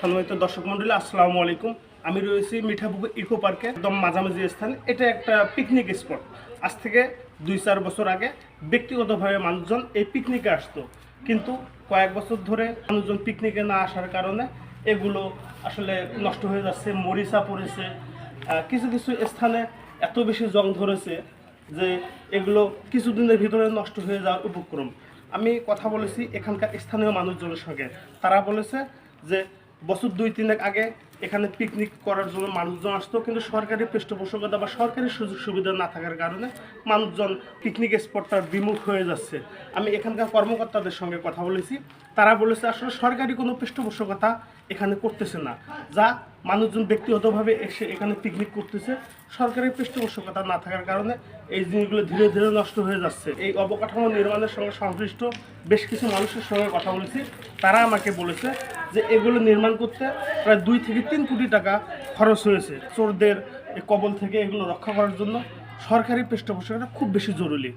সম্মানিত দর্শক মন্ডলী, আসসালামু আলাইকুম। আমি রয়েছি মিঠাপুকুর ইকো পার্কে একদম মাঝামাঝি স্থানে। এটা একটা পিকনিক স্পট। আজ থেকে 2-4 বছর আগে ব্যক্তিগতভাবে মানুষজন এই পিকনিকে আসতো, কিন্তু কয়েক বছর ধরে মানুষজন পিকনিকে না আসার কারণে এগুলো আসলে নষ্ট হয়ে যাচ্ছে, মরিচা পড়েছে। কিছু কিছু স্থানে এত বেশি জং ধরেছে যে এগুলো কিছুদিনের ভিতরে নষ্ট হয়ে যাওয়ার উপক্রম। আমি কথা বলেছি এখানকার স্থানীয় মানুষজনের সঙ্গে। তারা বলেছে যে বছর 2-3 আগে এখানে পিকনিক করার জন্য মানুষজন আসতো, কিন্তু সরকারি পৃষ্ঠপোষকতা বা সরকারি সুযোগ সুবিধা না থাকার কারণে মানুষজন পিকনিক স্পটটার বিমুখ হয়ে যাচ্ছে। আমি এখানকার কর্মকর্তাদের সঙ্গে কথা বলেছি। তারা বলেছে আসলে সরকারি কোনো পৃষ্ঠপোষকতা এখানে করতেছে না, যা মানুষজন ব্যক্তিগতভাবে এসে এখানে পিকনিক করতেছে। সরকারি পৃষ্ঠপোষকতা না থাকার কারণে এই জিনিসগুলো ধীরে ধীরে নষ্ট হয়ে যাচ্ছে। এই অবকাঠামো নির্মাণের সঙ্গে সংশ্লিষ্ট বেশ কিছু মানুষের সঙ্গে কথা বলেছি। তারা আমাকে বলেছে যে এগুলো নির্মাণ করতে প্রায় 2 থেকে 3 কোটি টাকা খরচ হয়েছে। চোরদের কবল থেকে এগুলো রক্ষা করার জন্য সরকারি পৃষ্ঠপোষকতা খুব বেশি জরুরি।